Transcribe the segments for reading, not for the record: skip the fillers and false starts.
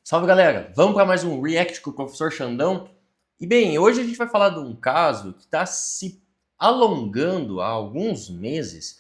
Salve, galera! Vamos para mais um React com o professor Xandão. E bem, hoje a gente vai falar de um caso que está se alongando há alguns meses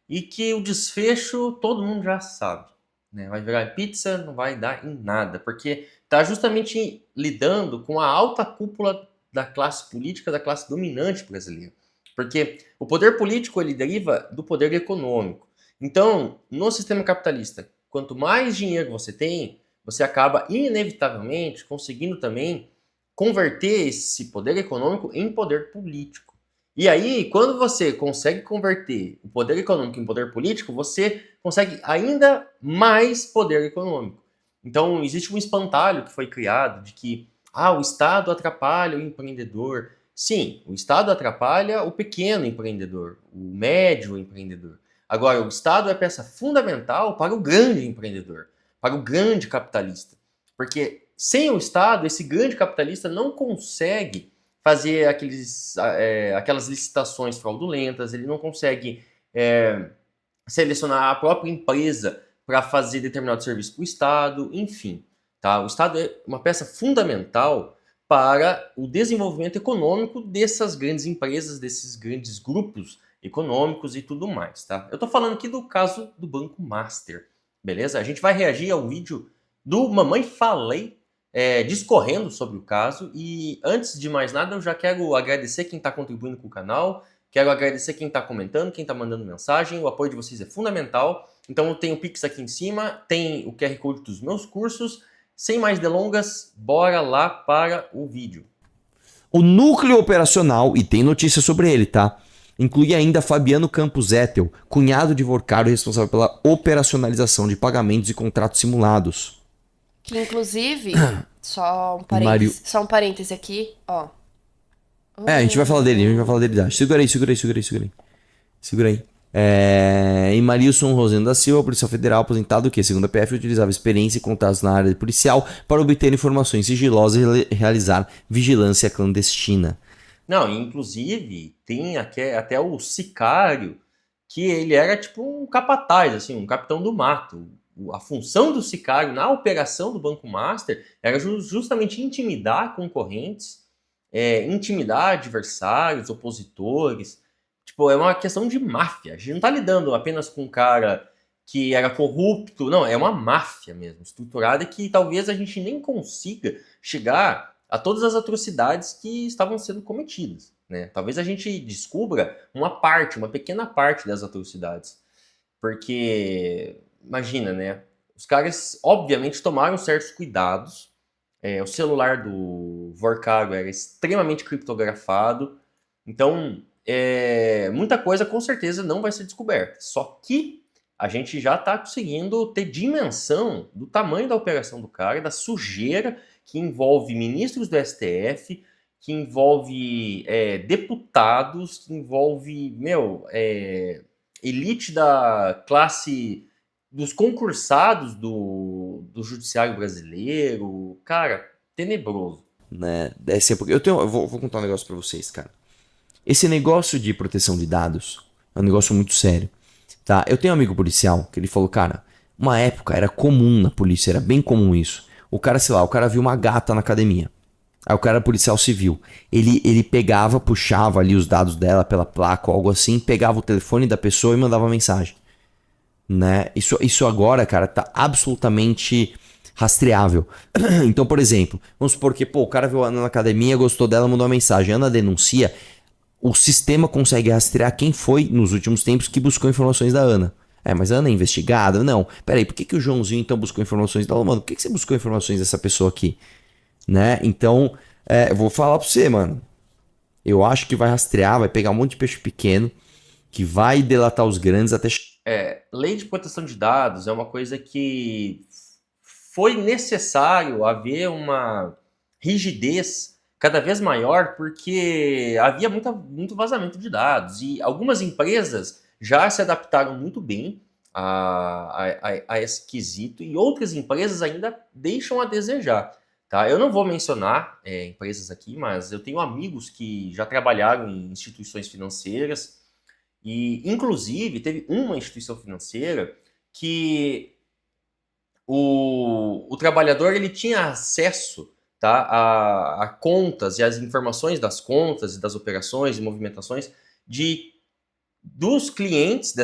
e que o desfecho todo mundo já sabe, né? Vai virar pizza, não vai dar em nada, porque está justamente lidando com a alta cúpula da classe política, da classe dominante brasileira. Porque o poder político ele deriva do poder econômico. Então, no sistema capitalista, quanto mais dinheiro você tem, você acaba inevitavelmente conseguindo também converter esse poder econômico em poder político. E aí, quando você consegue converter o poder econômico em poder político, você consegue ainda mais poder econômico. Então, existe um espantalho que foi criado de que o Estado atrapalha o empreendedor. Sim, o Estado atrapalha o pequeno empreendedor, o médio empreendedor. Agora, o Estado é peça fundamental para o grande empreendedor, para o grande capitalista. Porque sem o Estado, esse grande capitalista não consegue fazer aquelas licitações fraudulentas, ele não consegue selecionar a própria empresa para fazer determinado serviço para o Estado, enfim. Tá? O Estado é uma peça fundamental para o desenvolvimento econômico dessas grandes empresas, desses grandes grupos econômicos e tudo mais. Tá? Eu estou falando aqui do caso do Banco Master, beleza? A gente vai reagir ao vídeo do Mamãe Falei, discorrendo sobre o caso. E antes de mais nada, eu já quero agradecer quem está contribuindo com o canal. Quero agradecer quem está comentando, quem está mandando mensagem. O apoio de vocês é fundamental. Então eu tenho o Pix aqui em cima, tem o QR Code dos meus cursos. Sem mais delongas, bora lá para o vídeo. O núcleo operacional, e tem notícia sobre ele, tá? Inclui ainda Fabiano Campos Etel, cunhado de Vorcaro e responsável pela operacionalização de pagamentos e contratos simulados. Que inclusive, E Mário... só um parêntese aqui, ó. A gente vai falar dele, já. Segura aí. Segura aí. E Marilson Rosendo da Silva, policial federal aposentado que, segundo a PF, utilizava experiência e contatos na área policial para obter informações sigilosas e realizar vigilância clandestina. Não, inclusive tem até o sicário, que ele era tipo um capataz, assim, um capitão do mato. A função do sicário na operação do Banco Master era justamente intimidar concorrentes, intimidar adversários, opositores. Tipo, é uma questão de máfia. A gente não tá lidando apenas com um cara que era corrupto, não, é uma máfia mesmo, estruturada, que talvez a gente nem consiga chegar a todas as atrocidades que estavam sendo cometidas, né? Talvez a gente descubra uma pequena parte das atrocidades. Porque, imagina, né? Os caras, obviamente, tomaram certos cuidados. O celular do Vorcaro era extremamente criptografado. Então, muita coisa com certeza não vai ser descoberta. Só que a gente já está conseguindo ter dimensão do tamanho da operação do cara, da sujeira que envolve ministros do STF, que envolve deputados, que envolve, elite da classe dos concursados do judiciário brasileiro. Cara, tenebroso. Né? Eu vou contar um negócio pra vocês, cara. Esse negócio de proteção de dados é um negócio muito sério, tá? Eu tenho um amigo policial que ele falou, cara, uma época era comum na polícia, era bem comum isso. O cara, sei lá, o cara viu uma gata na academia. Aí o cara era policial civil. Ele pegava, puxava ali os dados dela pela placa ou algo assim, pegava o telefone da pessoa e mandava mensagem. Né? Isso agora, cara, tá absolutamente rastreável. Então, por exemplo, vamos supor que, o cara viu a Ana na academia, gostou dela, mandou uma mensagem. A Ana denuncia, o sistema consegue rastrear quem foi, nos últimos tempos, que buscou informações da Ana. Mas a Ana é investigada? Não. Peraí, por que o Joãozinho então buscou informações dela? Mano, por que você buscou informações dessa pessoa aqui? Né? Então, eu vou falar pra você, mano. Eu acho que vai rastrear, vai pegar um monte de peixe pequeno, que vai delatar os grandes até... Lei de proteção de dados é uma coisa que foi necessário haver uma rigidez cada vez maior, porque havia muito vazamento de dados e algumas empresas já se adaptaram muito bem a esse quesito e outras empresas ainda deixam a desejar. Tá? Eu não vou mencionar empresas aqui, mas eu tenho amigos que já trabalharam em instituições financeiras e, inclusive, teve uma instituição financeira que o trabalhador ele tinha acesso, tá, a contas e as informações das contas e das operações e movimentações dos clientes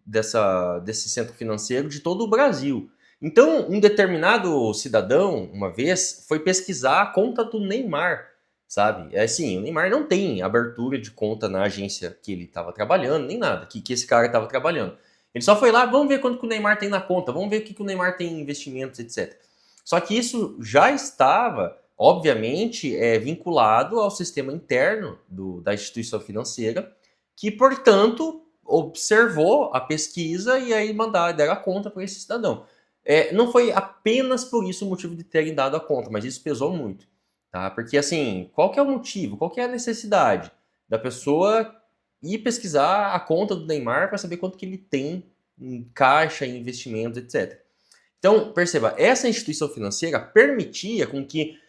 desse centro financeiro de todo o Brasil. Então, um determinado cidadão, uma vez, foi pesquisar a conta do Neymar, sabe? É assim, o Neymar não tem abertura de conta na agência que ele estava trabalhando, nem nada, que esse cara estava trabalhando. Ele só foi lá, vamos ver quanto que o Neymar tem na conta, vamos ver o que o Neymar tem em investimentos, etc. Só que isso já estava, obviamente, vinculado ao sistema interno da instituição financeira, que, portanto, observou a pesquisa e aí deram a conta para esse cidadão. Não foi apenas por isso o motivo de terem dado a conta, mas isso pesou muito. Tá? Porque, assim, qual que é o motivo? Qual que é a necessidade da pessoa ir pesquisar a conta do Neymar para saber quanto que ele tem em caixa, em investimentos, etc. Então, perceba, essa instituição financeira permitia com que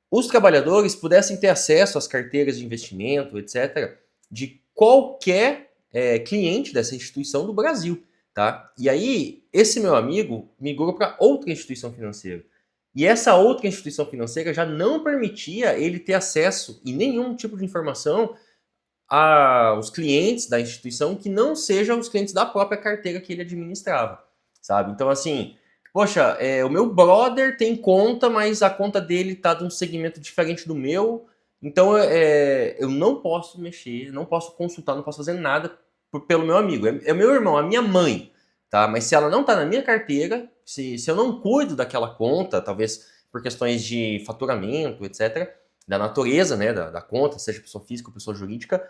os trabalhadores pudessem ter acesso às carteiras de investimento, etc., de qualquer cliente dessa instituição do Brasil. Tá? E aí, esse meu amigo migrou para outra instituição financeira. E essa outra instituição financeira já não permitia ele ter acesso em nenhum tipo de informação aos clientes da instituição que não sejam os clientes da própria carteira que ele administrava, sabe? Então, assim, poxa, o meu brother tem conta, mas a conta dele está de um segmento diferente do meu, então eu não posso mexer, não posso consultar, não posso fazer nada pelo meu amigo. É o meu irmão, a minha mãe, tá? Mas se ela não está na minha carteira, se eu não cuido daquela conta, talvez por questões de faturamento, etc., da natureza, né, da conta, seja pessoa física ou pessoa jurídica,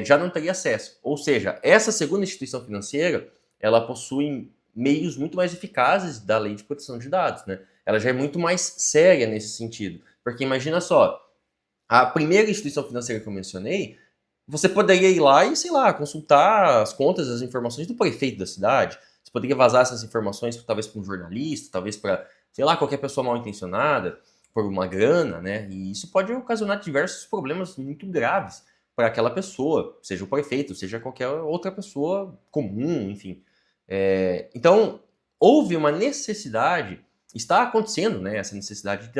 já não teria acesso. Ou seja, essa segunda instituição financeira, ela possui meios muito mais eficazes da lei de proteção de dados, né? Ela já é muito mais séria nesse sentido. Porque imagina só, a primeira instituição financeira que eu mencionei, você poderia ir lá e, sei lá, consultar as contas, as informações do prefeito da cidade. Você poderia vazar essas informações, talvez para um jornalista, talvez para, sei lá, qualquer pessoa mal intencionada, por uma grana, né? E isso pode ocasionar diversos problemas muito graves para aquela pessoa, seja o prefeito, seja qualquer outra pessoa comum, enfim. Então, houve uma necessidade, está acontecendo, né, essa necessidade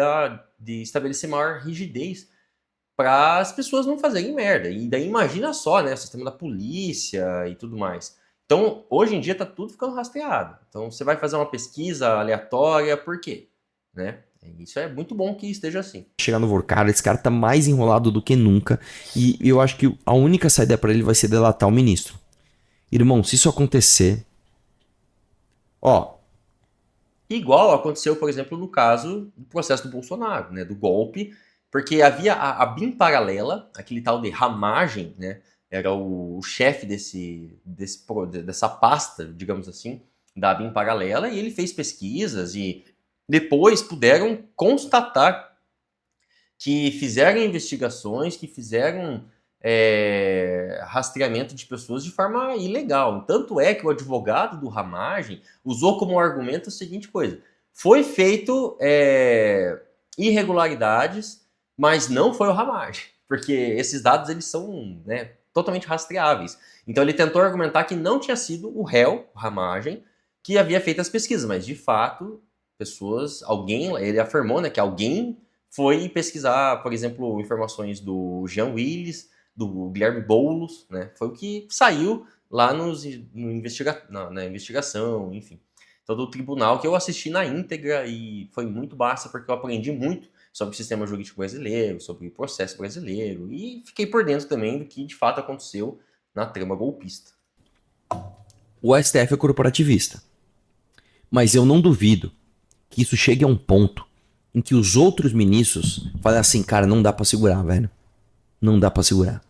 de estabelecer maior rigidez para as pessoas não fazerem merda. E daí imagina só, né, o sistema da polícia e tudo mais. Então, hoje em dia tá tudo ficando rastreado. Então, você vai fazer uma pesquisa aleatória, por quê? Né? Isso é muito bom que esteja assim. Chegar no Vorkara, esse cara tá mais enrolado do que nunca. E eu acho que a única saída pra ele vai ser delatar o ministro. Irmão, se isso acontecer... Ó, Igual aconteceu, por exemplo, no caso do processo do Bolsonaro, né, do golpe, porque havia a BIM paralela, aquele tal de Ramagem, né, era o chefe dessa pasta, digamos assim, da BIM paralela, e ele fez pesquisas e depois puderam constatar que fizeram investigações, que fizeram rastreamento de pessoas de forma ilegal. Tanto é que o advogado do Ramagem usou como argumento a seguinte coisa: foi feito irregularidades, mas não foi o Ramagem, porque esses dados eles são, né, totalmente rastreáveis. Então ele tentou argumentar que não tinha sido o réu, o Ramagem, que havia feito as pesquisas, mas de fato, ele afirmou, né, que alguém foi pesquisar, por exemplo, informações do Jean Willis, do Guilherme Boulos, né? Foi o que saiu lá na investigação, enfim. Então, do tribunal, que eu assisti na íntegra e foi muito massa, porque eu aprendi muito sobre o sistema jurídico brasileiro, sobre o processo brasileiro, e fiquei por dentro também do que de fato aconteceu na trama golpista. o STF é corporativista. Mas eu não duvido que isso chegue a um ponto em que os outros ministros falem assim, cara, não dá pra segurar, velho. Não dá pra segurar.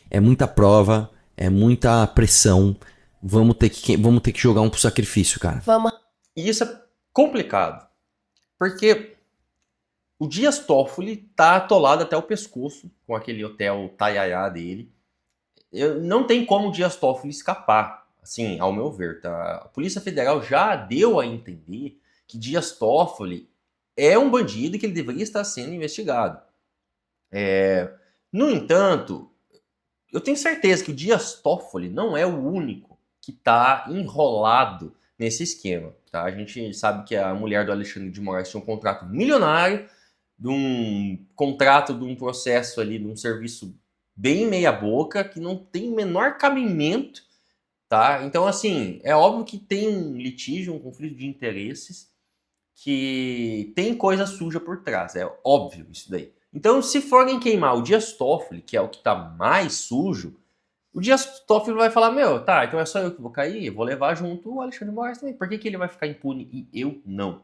É muita prova, é muita pressão. Vamos ter que jogar um pro sacrifício, cara. Vamos. E isso é complicado, porque o Dias Toffoli tá atolado até o pescoço com aquele hotel Taiaiá dele. Não tem como o Dias Toffoli escapar, assim, ao meu ver, tá? A Polícia Federal já deu a entender que Dias Toffoli é um bandido e que ele deveria estar sendo investigado. No entanto, eu tenho certeza que o Dias Toffoli não é o único que está enrolado nesse esquema, tá? A gente sabe que a mulher do Alexandre de Moraes tinha um contrato milionário, de um contrato de um processo ali, de um serviço bem meia boca, que não tem o menor cabimento, tá? Então, assim, é óbvio que tem um litígio, um conflito de interesses, que tem coisa suja por trás, é óbvio isso daí. Então, se forem queimar o Dias Toffoli, que é o que tá mais sujo, o Dias Toffoli vai falar, meu, tá, então é só eu que vou cair, eu vou levar junto o Alexandre de Moraes também. Por que ele vai ficar impune e eu não?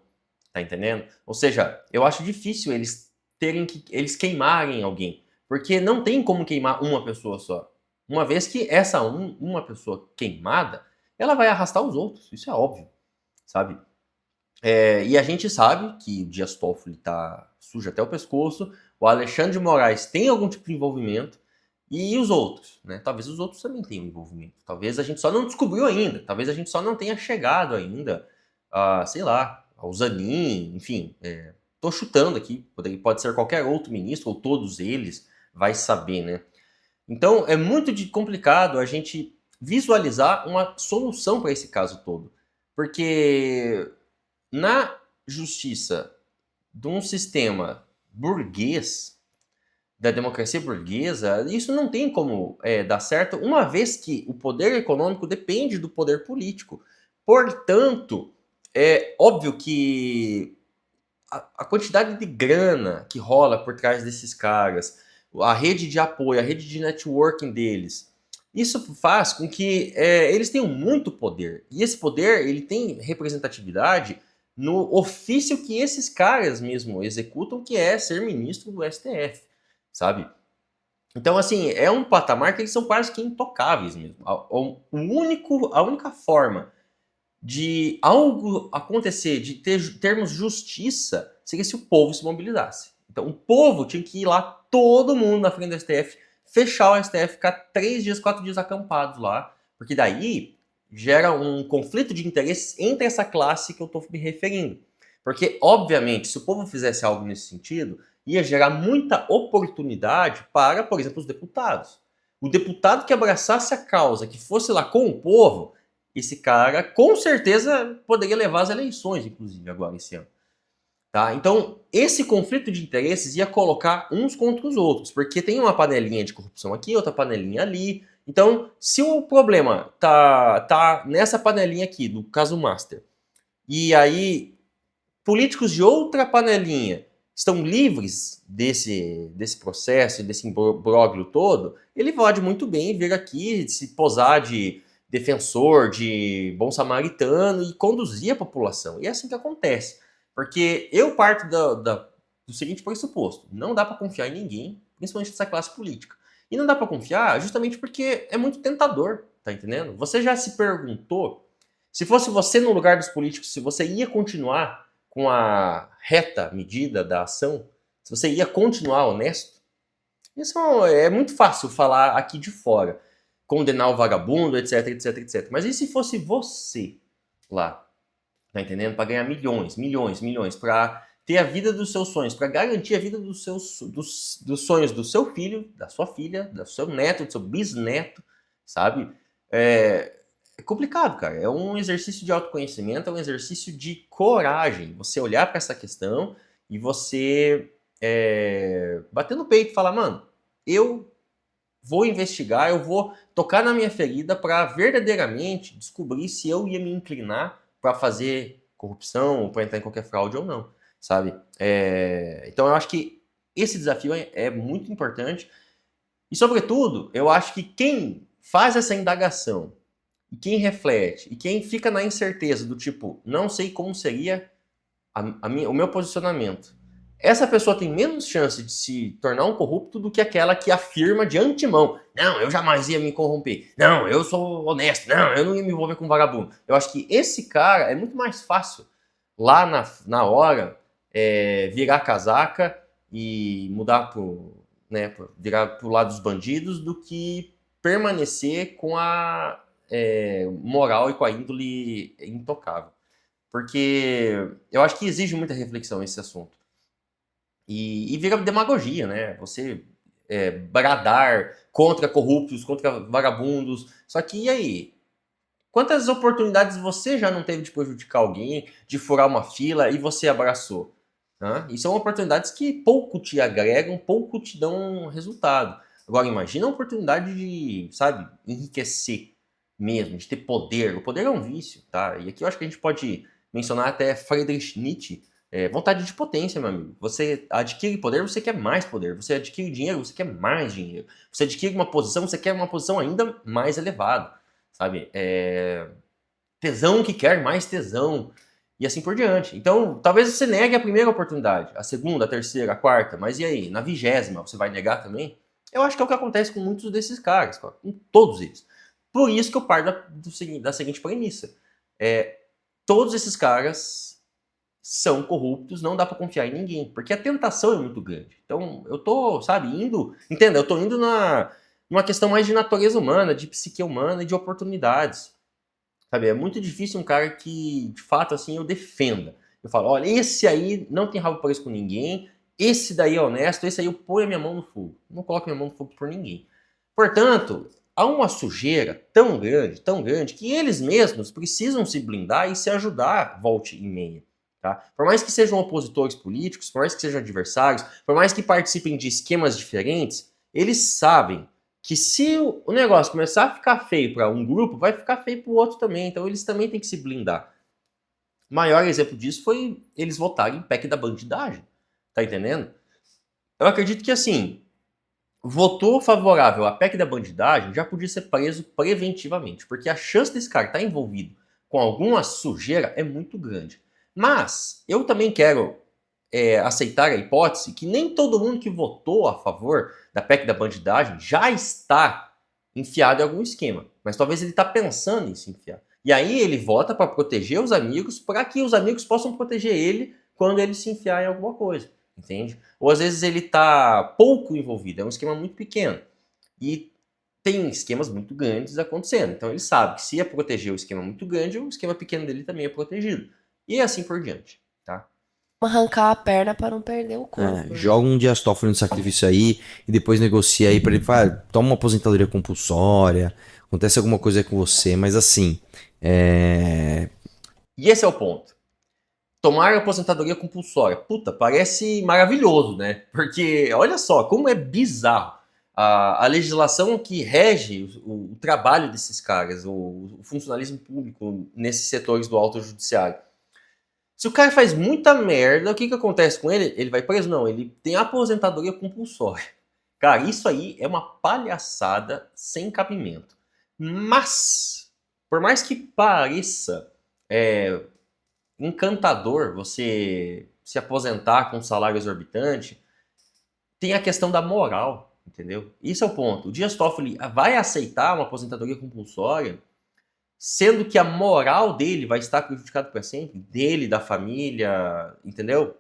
Tá entendendo? Ou seja, eu acho difícil eles queimarem alguém, porque não tem como queimar uma pessoa só. Uma vez que uma pessoa queimada, ela vai arrastar os outros, isso é óbvio, sabe? E a gente sabe que o Dias Toffoli tá sujo até o pescoço, o Alexandre de Moraes tem algum tipo de envolvimento, e os outros, né? Talvez os outros também tenham envolvimento. Talvez a gente só não descobriu ainda, talvez a gente só não tenha chegado ainda a, sei lá, ao Zanin, enfim. Tô chutando aqui, pode ser qualquer outro ministro, ou todos eles, vai saber, né? Então é muito complicado a gente visualizar uma solução para esse caso todo. Porque na justiça de um sistema burguês, da democracia burguesa, isso não tem como dar certo, uma vez que o poder econômico depende do poder político. Portanto, é óbvio que a quantidade de grana que rola por trás desses caras, a rede de apoio, a rede de networking deles, isso faz com que eles tenham muito poder. E esse poder ele tem representatividade no ofício que esses caras mesmo executam, que é ser ministro do STF, sabe? Então, assim, é um patamar que eles são quase que intocáveis mesmo. A única forma de algo acontecer, de termos justiça, seria se o povo se mobilizasse. Então, o povo tinha que ir lá, todo mundo na frente do STF, fechar o STF, ficar 3 dias, 4 dias acampados lá, porque daí gera um conflito de interesses entre essa classe que eu estou me referindo. Porque, obviamente, se o povo fizesse algo nesse sentido, ia gerar muita oportunidade para, por exemplo, os deputados. O deputado que abraçasse a causa, que fosse lá com o povo, esse cara com certeza poderia levar as eleições, inclusive, agora esse ano. Tá? Então, esse conflito de interesses ia colocar uns contra os outros, porque tem uma panelinha de corrupção aqui, outra panelinha ali. Então, se o problema tá nessa panelinha aqui, do caso Master, e aí políticos de outra panelinha estão livres desse processo, desse imbróglio todo, ele pode muito bem vir aqui se posar de defensor, de bom samaritano e conduzir a população. E é assim que acontece. Porque eu parto do seguinte pressuposto: não dá para confiar em ninguém, principalmente nessa classe política. E não dá para confiar justamente porque é muito tentador, tá entendendo? Você já se perguntou, se fosse você no lugar dos políticos, se você ia continuar com a reta medida da ação, se você ia continuar honesto? Isso é muito fácil falar aqui de fora, condenar o vagabundo, etc, etc, etc. Mas e se fosse você lá, tá entendendo? Para ganhar milhões, milhões, milhões, para ter a vida dos seus sonhos, para garantir a vida dos sonhos do seu filho, da sua filha, do seu neto, do seu bisneto, sabe? É complicado, cara. É um exercício de autoconhecimento, é um exercício de coragem. Você olhar para essa questão e você bater no peito e falar, mano, eu vou investigar, eu vou tocar na minha ferida para verdadeiramente descobrir se eu ia me inclinar para fazer corrupção ou para entrar em qualquer fraude ou não, sabe? Então eu acho que esse desafio é muito importante e, sobretudo, eu acho que quem faz essa indagação e quem reflete e quem fica na incerteza do tipo, não sei como seria o meu posicionamento, essa pessoa tem menos chance de se tornar um corrupto do que aquela que afirma de antemão, não, eu jamais ia me corromper, não, eu sou honesto, não, eu não ia me envolver com vagabundo. Eu acho que esse cara é muito mais fácil lá na hora virar casaca e mudar virar pro lado dos bandidos do que permanecer com a moral e com a índole intocável. Porque eu acho que exige muita reflexão esse assunto. E vira demagogia, né? Você bradar contra corruptos, contra vagabundos. Só que e aí? Quantas oportunidades você já não teve de prejudicar alguém, de furar uma fila e você abraçou? Né? E são oportunidades que pouco te agregam, pouco te dão resultado. Agora, imagina a oportunidade de, sabe, enriquecer mesmo, de ter poder. O poder é um vício, tá? E aqui eu acho que a gente pode mencionar até Friedrich Nietzsche. Vontade de potência, meu amigo. Você adquire poder, você quer mais poder. Você adquire dinheiro, você quer mais dinheiro. Você adquire uma posição, você quer uma posição ainda mais elevada, sabe? Tesão que quer mais tesão e assim por diante. Então, talvez você negue a primeira oportunidade, a segunda, a terceira, a quarta, mas e aí? Na 20ª, você vai negar também? Eu acho que é o que acontece com muitos desses caras, com todos eles. Por isso que eu parto da seguinte premissa. Todos esses caras são corruptos, não dá pra confiar em ninguém, porque a tentação é muito grande. Então, eu tô, sabe, entenda, eu tô indo numa questão mais de natureza humana, de psique humana e de oportunidades. Sabe, é muito difícil um cara que, de fato, assim, eu defenda. Eu falo, olha, esse aí não tem rabo preso com ninguém, esse daí é honesto, esse aí eu ponho a minha mão no fogo. Não coloco minha mão no fogo por ninguém. Portanto, há uma sujeira tão grande, que eles mesmos precisam se blindar e se ajudar volte e meia. Tá? Por mais que sejam opositores políticos, por mais que sejam adversários, por mais que participem de esquemas diferentes, eles sabem que se o negócio começar a ficar feio para um grupo, vai ficar feio para o outro também. Então eles também têm que se blindar. O maior exemplo disso foi eles votarem em PEC da bandidagem. Tá entendendo? Eu acredito que assim, votou favorável à PEC da bandidagem, já podia ser preso preventivamente, porque a chance desse cara estar envolvido com alguma sujeira é muito grande. Mas eu também quero aceitar a hipótese que nem todo mundo que votou a favor da PEC da bandidagem já está enfiado em algum esquema. Mas talvez ele está pensando em se enfiar. E aí ele vota para proteger os amigos, para que os amigos possam proteger ele quando ele se enfiar em alguma coisa. Entende? Ou às vezes ele está pouco envolvido, é um esquema muito pequeno. E tem esquemas muito grandes acontecendo. Então ele sabe que se é proteger o esquema muito grande, o esquema pequeno dele também é protegido. E assim por diante. Tá? Arrancar a perna pra não perder o corpo. né? Joga um Dias Toffoli no sacrifício aí e depois negocia aí pra ele falar, toma uma aposentadoria compulsória, acontece alguma coisa aí com você, mas assim, E esse é o ponto. Tomar aposentadoria compulsória. Puta, parece maravilhoso, né? Porque olha só como é bizarro. A legislação que rege o trabalho desses caras, o funcionalismo público nesses setores do Alto Judiciário. Se o cara faz muita merda, o que acontece com ele? Ele vai preso? Não, ele tem aposentadoria compulsória. Cara, isso aí é uma palhaçada sem cabimento. Mas, por mais que pareça encantador você se aposentar com um salário exorbitante, tem a questão da moral, entendeu? Isso é o ponto. O Dias Toffoli vai aceitar uma aposentadoria compulsória, sendo que a moral dele vai estar prejudicada para sempre, dele, da família, entendeu?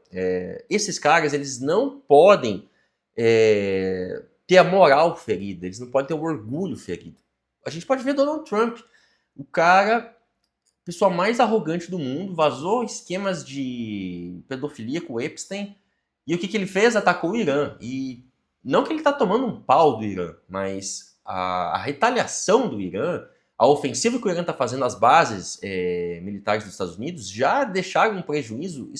Esses caras, eles não podem ter a moral ferida, eles não podem ter o orgulho ferido. A gente pode ver Donald Trump, o cara, pessoa mais arrogante do mundo, vazou esquemas de pedofilia com o Epstein, e o que ele fez? Atacou o Irã. E não que ele está tomando um pau do Irã, mas a retaliação do Irã, a ofensiva que o Irã está fazendo às bases militares dos Estados Unidos, já deixaram um prejuízo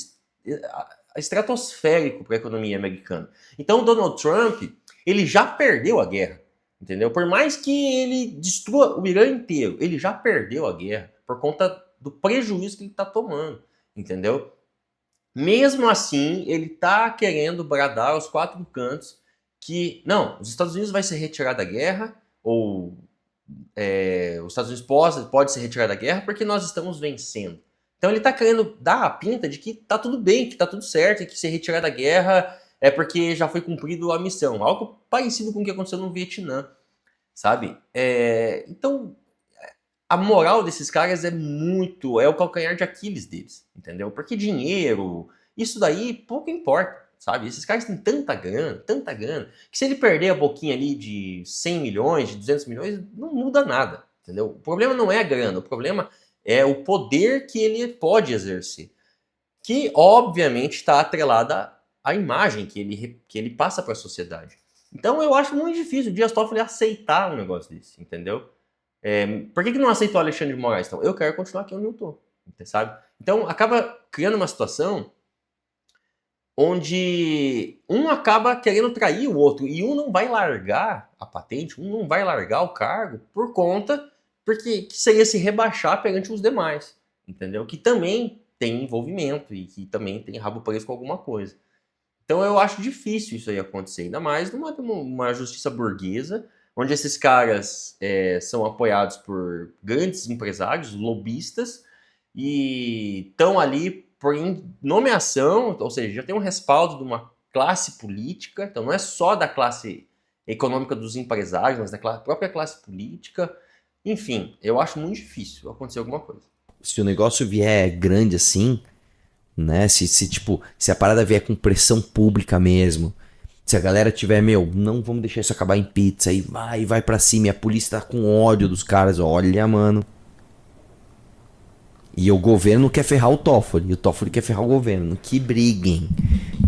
estratosférico para a economia americana. Então o Donald Trump, ele já perdeu a guerra, entendeu? Por mais que ele destrua o Irã inteiro, ele já perdeu a guerra por conta do prejuízo que ele está tomando, entendeu? Mesmo assim, ele está querendo bradar aos quatro cantos que, não, os Estados Unidos vai se retirar da guerra, ou os Estados Unidos pode se retirar da guerra porque nós estamos vencendo. Então ele está querendo dar a pinta de que tá tudo bem, que tá tudo certo, e que se retirar da guerra é porque já foi cumprido a missão. Algo parecido com o que aconteceu no Vietnã, sabe? Então, a moral desses caras é o calcanhar de Aquiles deles, entendeu? Porque dinheiro, isso daí pouco importa, sabe? Esses caras têm tanta grana, que se ele perder a boquinha ali de 100 milhões, de 200 milhões, não muda nada, entendeu? O problema não é a grana, o problema é o poder que ele pode exercer, que obviamente está atrelada à imagem que ele passa para a sociedade. Então eu acho muito difícil o Dias Toffoli aceitar um negócio desse, entendeu? Por que não aceitou Alexandre de Moraes? Então, eu quero continuar aqui onde eu tô, sabe? Então, acaba criando uma situação onde um acaba querendo trair o outro e um não vai largar a patente, um não vai largar o cargo por conta, porque que seria se rebaixar perante os demais, entendeu? Que também tem envolvimento e que também tem rabo preso com alguma coisa. Então eu acho difícil isso aí acontecer, ainda mais numa justiça burguesa, onde esses caras são apoiados por grandes empresários, lobistas, e estão ali por nomeação, ou seja, já tem um respaldo de uma classe política, então não é só da classe econômica dos empresários, mas da própria classe política. Enfim, eu acho muito difícil acontecer alguma coisa. Se o negócio vier grande assim, né? Se a parada vier com pressão pública mesmo, se a galera tiver, não vamos deixar isso acabar em pizza, e vai pra cima, e a polícia tá com ódio dos caras, olha, mano. E o governo quer ferrar o Toffoli, e o Toffoli quer ferrar o governo. Que briguem,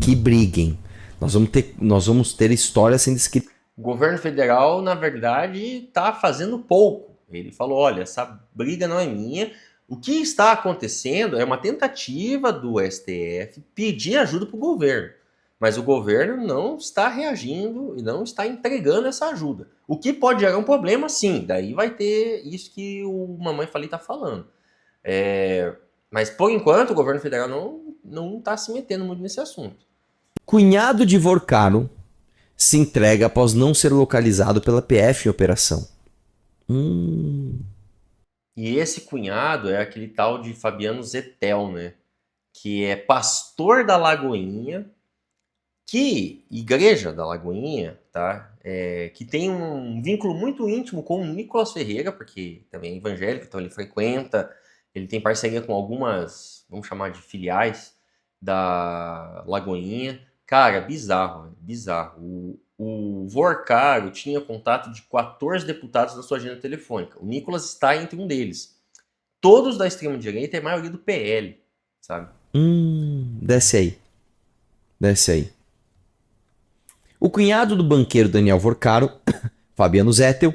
que briguem. Nós vamos ter história sendo escrita. O governo federal, na verdade, tá fazendo pouco. Ele falou, olha, essa briga não é minha. O que está acontecendo é uma tentativa do STF pedir ajuda para o governo, mas o governo não está reagindo e não está entregando essa ajuda. O que pode gerar um problema, sim, daí vai ter isso que o Mamãe Falei está falando. Mas, por enquanto, o governo federal não está se metendo muito nesse assunto. Cunhado de Vorcaro se entrega após não ser localizado pela PF em operação. E esse cunhado é aquele tal de Fabiano Zettel, né? Que é pastor da Lagoinha, Igreja da Lagoinha, tá? Que tem um vínculo muito íntimo com o Nicolas Ferreira, porque também é evangélico, então ele frequenta, ele tem parceria com algumas, vamos chamar de filiais da Lagoinha. Cara, bizarro, bizarro. O Vorcaro tinha contato de 14 deputados na sua agenda telefônica. O Nicolas está entre um deles. Todos da extrema-direita e a maioria do PL, sabe? Desce aí. O cunhado do banqueiro Daniel Vorcaro, Fabiano Zettel,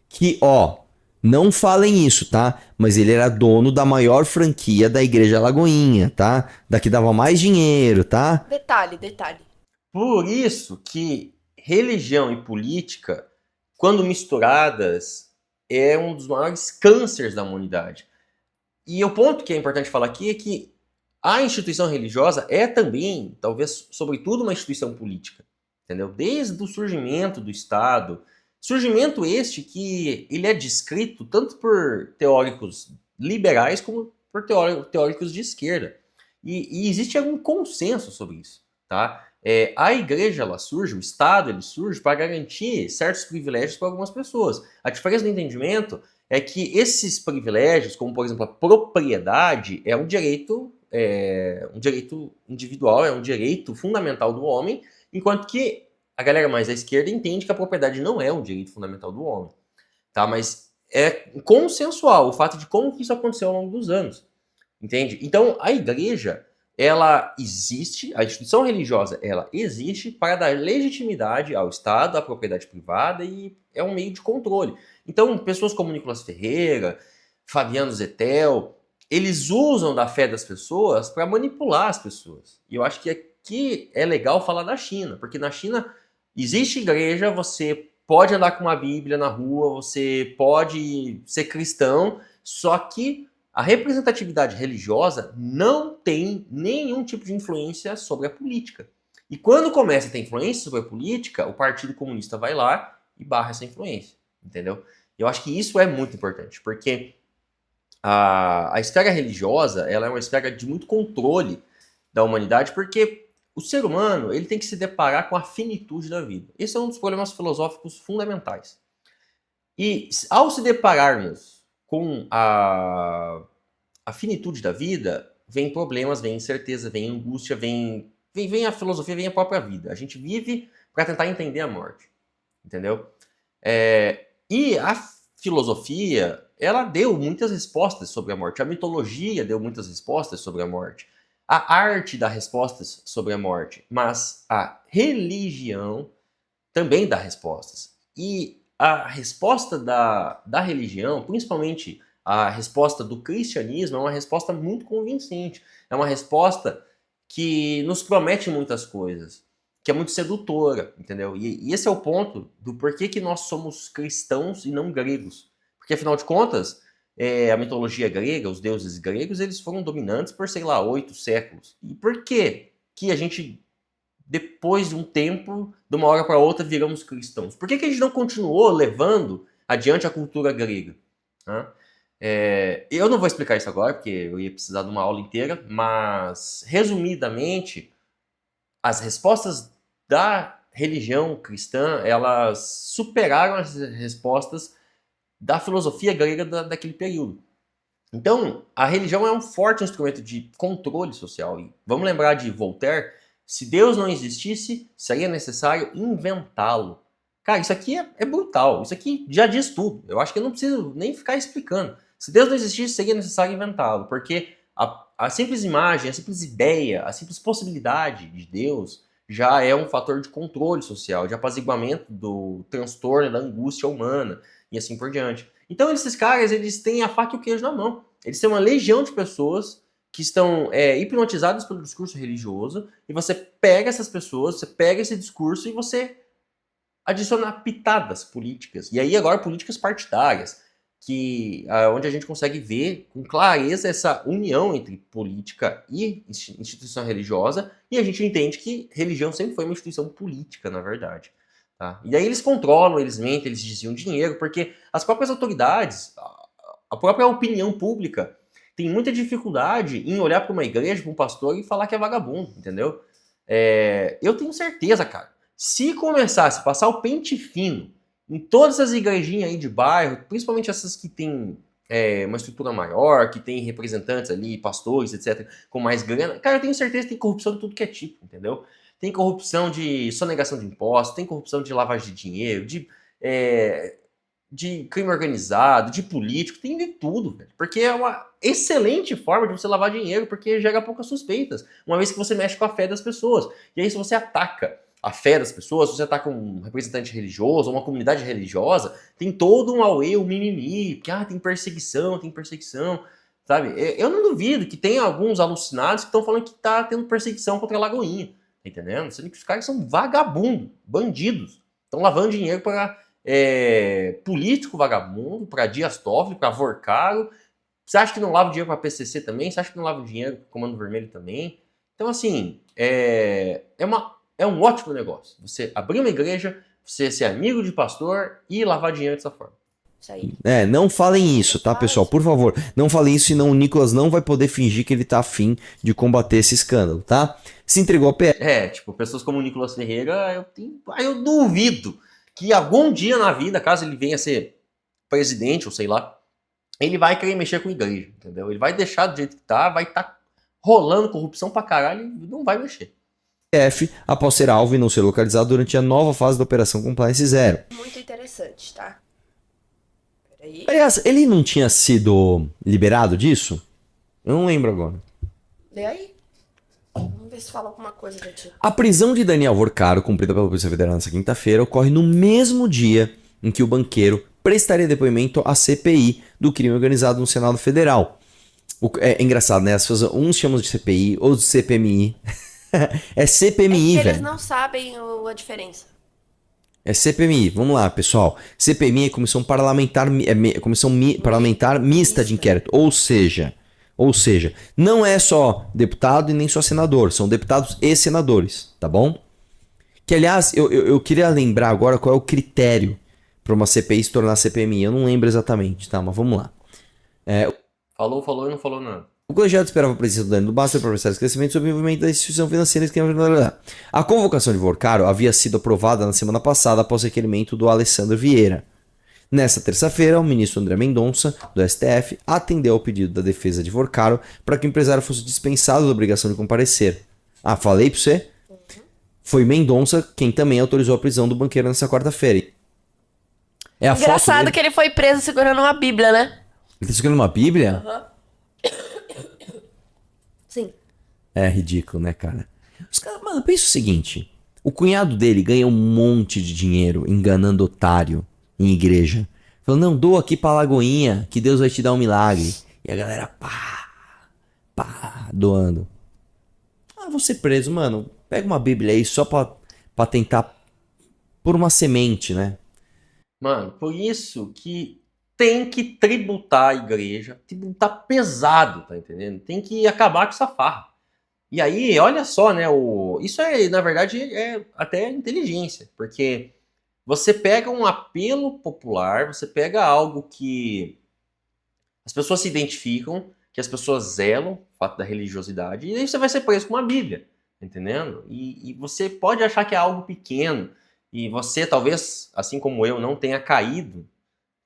que, não falem isso, tá? Mas ele era dono da maior franquia da Igreja Lagoinha, tá? Da que dava mais dinheiro, tá? Detalhe. Por isso que religião e política, quando misturadas, é um dos maiores cânceres da humanidade. E o ponto que é importante falar aqui é que a instituição religiosa é também, talvez, sobretudo, uma instituição política, entendeu? Desde o surgimento do Estado, surgimento este que ele é descrito tanto por teóricos liberais como por teóricos de esquerda. E existe algum consenso sobre isso, tá? A igreja, ela surge, o Estado, ele surge para garantir certos privilégios para algumas pessoas. A diferença do entendimento é que esses privilégios, como por exemplo a propriedade, é um direito individual, é um direito fundamental do homem, enquanto que a galera mais à esquerda entende que a propriedade não é um direito fundamental do homem, tá? Mas é consensual o fato de como que isso aconteceu ao longo dos anos, entende? Então a igreja, ela existe, a instituição religiosa, ela existe para dar legitimidade ao Estado, à propriedade privada, e é um meio de controle. Então, pessoas como Nicolas Ferreira, Fabiano Zettel, eles usam da fé das pessoas para manipular as pessoas. E eu acho que aqui é legal falar da China, porque na China existe igreja, você pode andar com uma Bíblia na rua, você pode ser cristão, só que a representatividade religiosa não tem nenhum tipo de influência sobre a política. E quando começa a ter influência sobre a política, o Partido Comunista vai lá e barra essa influência, entendeu? Eu acho que isso é muito importante, porque a esfera religiosa, ela é uma esfera de muito controle da humanidade, porque o ser humano, ele tem que se deparar com a finitude da vida. Esse é um dos problemas filosóficos fundamentais. E ao se depararmos com a finitude da vida, vem problemas, vem incerteza, vem angústia, vem a filosofia, vem a própria vida. A gente vive para tentar entender a morte, entendeu? E a filosofia, ela deu muitas respostas sobre a morte. A mitologia deu muitas respostas sobre a morte. A arte dá respostas sobre a morte. Mas a religião também dá respostas. E a resposta da religião, principalmente a resposta do cristianismo, é uma resposta muito convincente. É uma resposta que nos promete muitas coisas, que é muito sedutora, entendeu? E esse é o ponto do porquê que nós somos cristãos e não gregos. Porque, afinal de contas, a mitologia grega, os deuses gregos, eles foram dominantes por, sei lá, 8 séculos. E por quê que a gente, depois de um tempo, de uma hora para outra, viramos cristãos? Por que a gente não continuou levando adiante a cultura grega? Né? Eu não vou explicar isso agora, porque eu ia precisar de uma aula inteira, mas, resumidamente, as respostas da religião cristã, elas superaram as respostas da filosofia grega daquele período. Então, a religião é um forte instrumento de controle social. E vamos lembrar de Voltaire: se Deus não existisse, seria necessário inventá-lo. Cara, isso aqui é brutal. Isso aqui já diz tudo. Eu acho que eu não preciso nem ficar explicando. Se Deus não existisse, seria necessário inventá-lo. Porque a simples imagem, a simples ideia, a simples possibilidade de Deus já é um fator de controle social, de apaziguamento do transtorno, da angústia humana e assim por diante. Então esses caras, eles têm a faca e o queijo na mão. Eles têm uma legião de pessoas que estão hipnotizadas pelo discurso religioso, e você pega essas pessoas, você pega esse discurso e você adiciona pitadas políticas. E aí agora políticas partidárias, onde a gente consegue ver com clareza essa união entre política e instituição religiosa, e a gente entende que religião sempre foi uma instituição política, na verdade. Tá? E aí eles controlam, eles mentem, eles desviam dinheiro, porque as próprias autoridades, a própria opinião pública, tem muita dificuldade em olhar para uma igreja, para um pastor e falar que é vagabundo, entendeu? Eu tenho certeza, cara, se começasse a passar o pente fino em todas as igrejinhas aí de bairro, principalmente essas que têm uma estrutura maior, que tem representantes ali, pastores, etc., com mais grana, cara, eu tenho certeza que tem corrupção de tudo que é tipo, entendeu? Tem corrupção de sonegação de impostos, tem corrupção de lavagem de dinheiro, de crime organizado, de político, tem de tudo, velho. Porque é uma excelente forma de você lavar dinheiro, porque gera poucas suspeitas, uma vez que você mexe com a fé das pessoas. E aí, se você ataca a fé das pessoas, se você ataca um representante religioso, uma comunidade religiosa, tem todo um auê, um mimimi, porque tem perseguição, sabe? Eu não duvido que tem alguns alucinados que estão falando que tá tendo perseguição contra a Lagoinha, tá entendendo? Sendo que os caras são vagabundos, bandidos, estão lavando dinheiro para político vagabundo, para Dias Toffoli, para Vorcaro. Você acha que não lava dinheiro para PCC também? Você acha que não lava dinheiro para Comando Vermelho também? Então, assim, é um ótimo negócio. Você abrir uma igreja, você ser amigo de pastor e lavar dinheiro dessa forma. Isso aí. Não falem isso, tá, pessoal? Por favor, não falem isso, senão o Nicolas não vai poder fingir que ele tá afim de combater esse escândalo, tá? Se entregou ao PF. Tipo, pessoas como o Nicolas Ferreira, eu duvido que algum dia na vida, caso ele venha a ser presidente, ou sei lá, ele vai querer mexer com a igreja, entendeu? Ele vai deixar do jeito que tá, vai estar rolando corrupção pra caralho e não vai mexer. PF, após ser alvo e não ser localizado durante a nova fase da Operação Compliance Zero. Muito interessante, tá? Peraí. Aliás, ele não tinha sido liberado disso? Eu não lembro agora. Lê aí. Vamos ver se fala alguma coisa pra ti. A prisão de Daniel Vorcaro, cumprida pela Polícia Federal nesta quinta-feira, ocorre no mesmo dia em que o banqueiro prestaria depoimento à CPI do crime organizado no Senado Federal. É engraçado, né? Uns chamam de CPI, outros de CPMI. É CPMI, velho. Eles não sabem a diferença. É CPMI, vamos lá, pessoal. CPMI é Comissão Parlamentar, Parlamentar Mista de Inquérito. Ou seja, não é só deputado e nem só senador, são deputados e senadores, tá bom? Que, aliás, eu queria lembrar agora qual é o critério para uma CPI se tornar CPMI. Eu não lembro exatamente, tá? Mas vamos lá. Falou e não falou nada. O colegiado esperava a presença do Dani do Baster para prestar esclarecimento sobre o envolvimento da instituição financeira. A convocação de Vorcaro havia sido aprovada na semana passada após requerimento do Alessandro Vieira. Nesta terça-feira, o ministro André Mendonça, do STF, atendeu ao pedido da defesa de Vorcaro para que o empresário fosse dispensado da obrigação de comparecer. Falei para você? Foi Mendonça quem também autorizou a prisão do banqueiro nessa quarta-feira. Engraçado que ele foi preso segurando uma bíblia, né? Ele tá segurando uma bíblia? Sim. É ridículo, né, cara? Os caras, mano, pensa o seguinte. O cunhado dele ganha um monte de dinheiro enganando otário em igreja. Falando, não, doa aqui pra Lagoinha, que Deus vai te dar um milagre. E a galera, pá, doando. Ah, vou ser preso, mano. Pega uma Bíblia aí só pra tentar pôr uma semente, né? Mano, por isso que tem que tributar a igreja, tributar pesado, tá entendendo? Tem que acabar com essa farra. E aí, olha só, né? Isso é, na verdade, é até inteligência, porque você pega um apelo popular, você pega algo que as pessoas se identificam, que as pessoas zelam, o fato da religiosidade, e aí você vai ser preso com uma Bíblia, entendendo? E você pode achar que é algo pequeno, e você talvez, assim como eu, não tenha caído,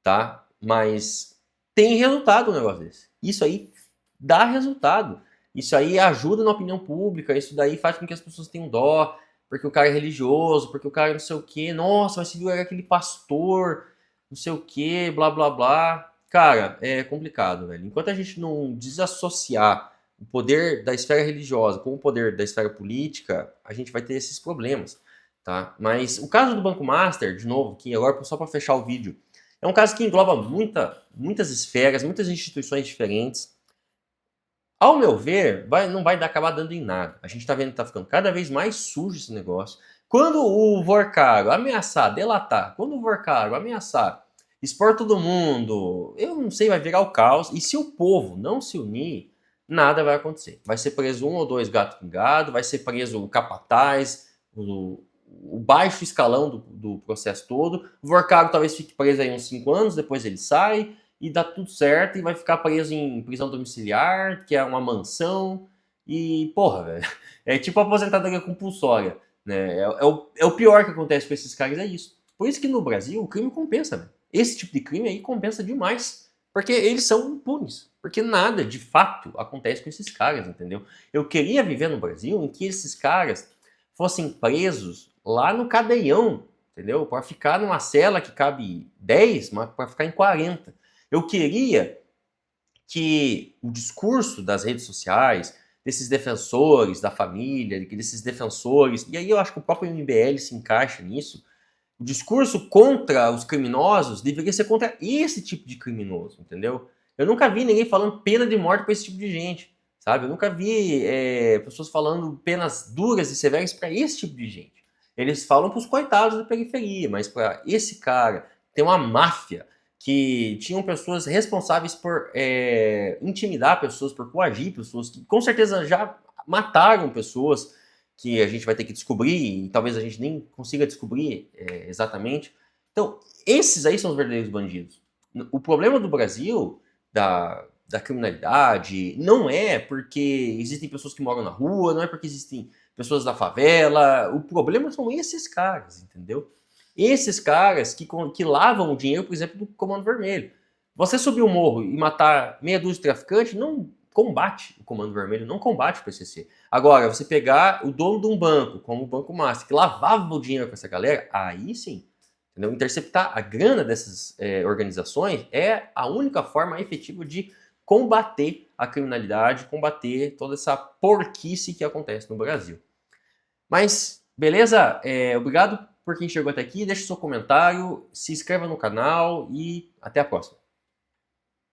tá? Mas tem resultado um negócio desse. Isso aí dá resultado. Isso aí ajuda na opinião pública, isso daí faz com que as pessoas tenham dó, porque o cara é religioso, porque o cara não sei o quê, nossa, vai se virar aquele pastor, não sei o quê, blá blá blá. Cara, é complicado, velho. Enquanto a gente não desassociar o poder da esfera religiosa com o poder da esfera política, a gente vai ter esses problemas, tá? Mas o caso do Banco Master, de novo, aqui agora só para fechar o vídeo, é um caso que engloba muitas esferas, muitas instituições diferentes. Ao meu ver, não vai acabar dando em nada. A gente está vendo que está ficando cada vez mais sujo esse negócio. Quando o Vorcaro ameaçar delatar, quando o Vorcaro ameaçar expor todo mundo, eu não sei, vai virar o caos. E se o povo não se unir, nada vai acontecer. Vai ser preso um ou dois gato pingado, vai ser preso o capataz, o baixo escalão do processo todo. O Vorcaro talvez fique preso aí uns 5 anos, depois ele sai e dá tudo certo e vai ficar preso em prisão domiciliar, que é uma mansão. E, porra, velho, é tipo aposentadoria compulsória, né? É o pior que acontece com esses caras, é isso. Por isso que no Brasil o crime compensa, velho. Esse tipo de crime aí compensa demais. Porque eles são impunes. Porque nada, de fato, acontece com esses caras, entendeu? Eu queria viver no Brasil em que esses caras fossem presos lá no cadeião, entendeu? Para ficar numa cela que cabe 10, mas para ficar em 40. Eu queria que o discurso das redes sociais, desses defensores da família, desses defensores, e aí eu acho que o próprio MBL se encaixa nisso, o discurso contra os criminosos deveria ser contra esse tipo de criminoso, entendeu? Eu nunca vi ninguém falando pena de morte para esse tipo de gente, sabe? Eu nunca vi pessoas falando penas duras e severas para esse tipo de gente. Eles falam para os coitados da periferia, mas para esse cara tem uma máfia que tinham pessoas responsáveis por intimidar pessoas, por coagir pessoas, que com certeza já mataram pessoas, que a gente vai ter que descobrir, e talvez a gente nem consiga descobrir exatamente. Então, esses aí são os verdadeiros bandidos. O problema do Brasil, da criminalidade, não é porque existem pessoas que moram na rua, não é porque existem pessoas da favela. O problema são esses caras, entendeu? Esses caras que lavam o dinheiro, por exemplo, do Comando Vermelho. Você subir o morro e matar meia dúzia de traficantes não combate o Comando Vermelho, não combate o PCC. Agora, você pegar o dono de um banco, como o Banco Master, que lavava o dinheiro com essa galera, aí sim. Entendeu? Interceptar a grana dessas organizações é a única forma efetiva de combater a criminalidade, combater toda essa porquice que acontece no Brasil. Mas, beleza? Obrigado por quem chegou até aqui. Deixe seu comentário, se inscreva no canal e até a próxima.